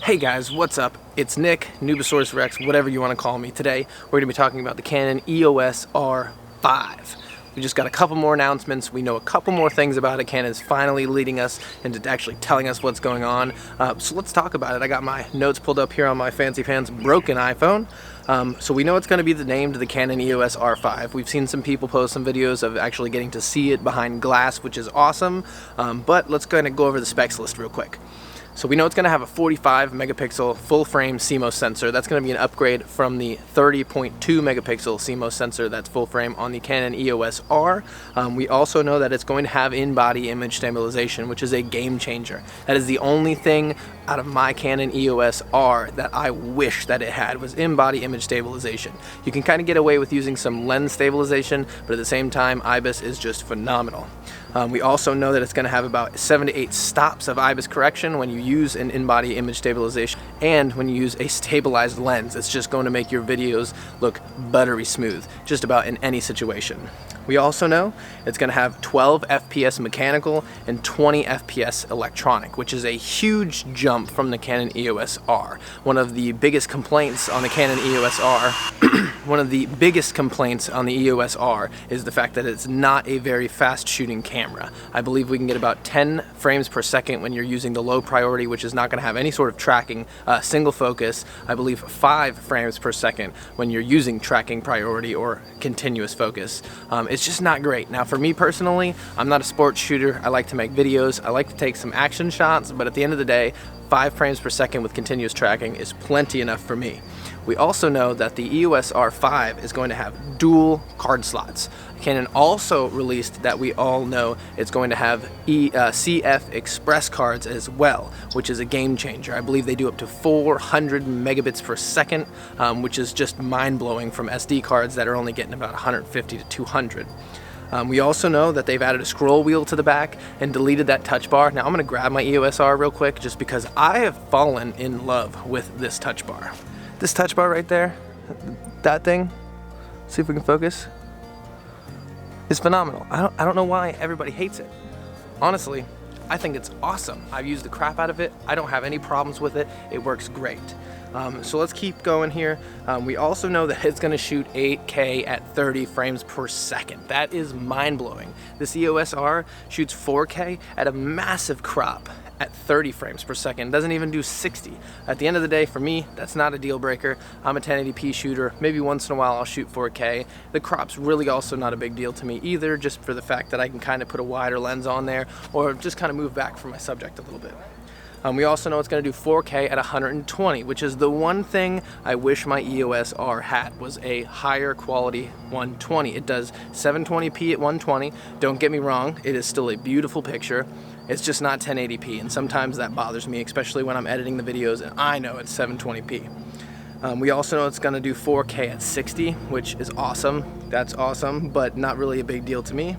Hey guys, what's up? It's Nick, Nubosaurus Rex, whatever you want to call me. Today, we're going to be talking about the Canon EOS R5. We just got a couple more announcements. We know a couple more things about it. Canon's finally leading us into actually telling us what's going on. So let's talk about it. I got my notes pulled up here on my fancy pants broken iPhone. So we know it's going to be named the Canon EOS R5. We've seen some people post some videos of actually getting to see it behind glass, which is awesome. But let's kind of go over the specs list real quick. So we know it's going to have a 45 megapixel full frame CMOS sensor. That's going to be an upgrade from the 30.2 megapixel CMOS sensor that's full frame on the Canon EOS R. We also know that it's going to have in-body image stabilization, which is a game changer. That is the only thing out of my Canon EOS R that I wish that it had, was in-body image stabilization. You can kind of get away with using some lens stabilization, but at the same time, Ibis is just phenomenal. We also know that it's going to have about 7 to 8 stops of Ibis Correction when you use an in-body image stabilization, and when you use a stabilized lens, it's just going to make your videos look buttery smooth, just about in any situation. We also know it's going to have 12 FPS mechanical and 20 FPS electronic, which is a huge jump from the Canon EOS R. One of the biggest complaints on the Canon EOS R is the fact that it's not a very fast shooting camera. I believe we can get about 10 frames per second when you're using the low priority, which is not going to have any sort of tracking, single focus. I believe 5 frames per second when you're using tracking priority or continuous focus. It's just not great. Now for me personally, I'm not a sports shooter. I like to make videos. I like to take some action shots, but at the end of the day, 5 frames per second with continuous tracking is plenty enough for me. We also know that the EOS R5 is going to have dual card slots. Canon also released that we all know it's going to have CF Express cards as well, which is a game changer. I believe they do up to 400 megabits per second, which is just mind-blowing from SD cards that are only getting about 150 to 200. We also know that they've added a scroll wheel to the back and deleted that touch bar. Now I'm going to grab my EOS R real quick just because I have fallen in love with this touch bar. This touch bar right there, that thing, see if we can focus, is phenomenal. I don't know why everybody hates it. Honestly, I think it's awesome. I've used the crap out of it. I don't have any problems with it. It works great. So let's keep going here. We also know that it's going to shoot 8K at 30 frames per second. That is mind-blowing. This EOS R shoots 4K at a massive crop at 30 frames per second. It doesn't even do 60. At the end of the day, for me, that's not a deal breaker. I'm a 1080p shooter. Maybe once in a while I'll shoot 4K. The crop's really also not a big deal to me either, just for the fact that I can kind of put a wider lens on there or just kind of move back from my subject a little bit. We also know it's going to do 4K at 120, which is the one thing I wish my EOS R had, was a higher quality 120. It does 720p at 120. Don't get me wrong, it is still a beautiful picture. It's just not 1080p, and sometimes that bothers me, especially when I'm editing the videos and I know it's 720p. We also know it's going to do 4K at 60, which is awesome. That's awesome, but not really a big deal to me.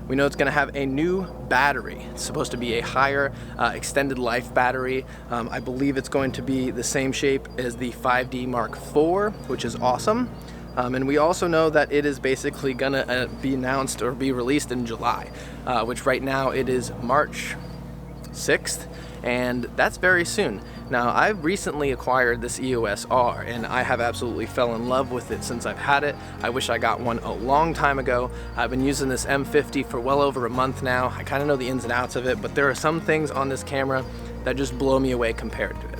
We know it's going to have a new battery. It's supposed to be a higher extended life battery. I believe it's going to be the same shape as the 5D Mark IV, which is awesome. And we also know that it is basically going to be announced or be released in July, which right now it is March 6th, and that's very soon. Now, I've recently acquired this EOS R, and I have absolutely fell in love with it since I've had it. I wish I got one a long time ago. I've been using this M50 for well over a month now. I kind of know the ins and outs of it, but there are some things on this camera that just blow me away compared to it.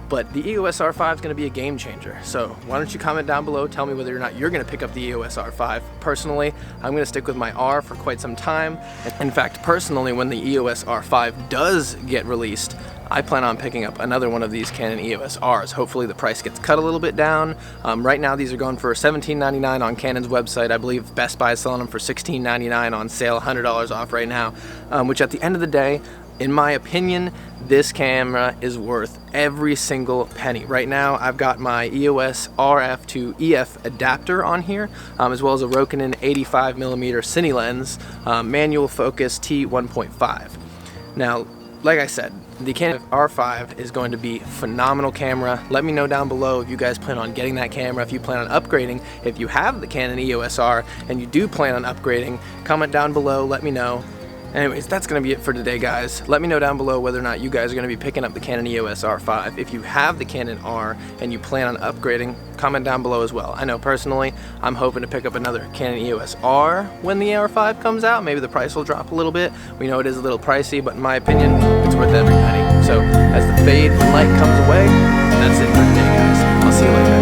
But the EOS R5 is going to be a game changer. So why don't you comment down below, tell me whether or not you're going to pick up the EOS R5. Personally, I'm going to stick with my R for quite some time. In fact, personally, when the EOS R5 does get released, I plan on picking up another one of these Canon EOS Rs. Hopefully the price gets cut a little bit down. Right now these are going for $17.99 on Canon's website. I believe Best Buy is selling them for $16.99 on sale, $100 off right now, which at the end of the day, in my opinion, this camera is worth every single penny. Right now, I've got my EOS RF to EF adapter on here, as well as a Rokinon 85mm cine lens, manual focus T1.5. Now, like I said, the Canon R5 is going to be a phenomenal camera. Let me know down below if you guys plan on getting that camera, if you plan on upgrading. If you have the Canon EOS R and you do plan on upgrading, comment down below, let me know. Anyways, that's going to be it for today, guys. Let me know down below whether or not you guys are going to be picking up the Canon EOS R5. If you have the Canon R and you plan on upgrading, comment down below as well. I know personally, I'm hoping to pick up another Canon EOS R when the R5 comes out. Maybe the price will drop a little bit. We know it is a little pricey, but in my opinion, it's worth every penny. So as the fade light comes away, that's it for today, guys. I'll see you later.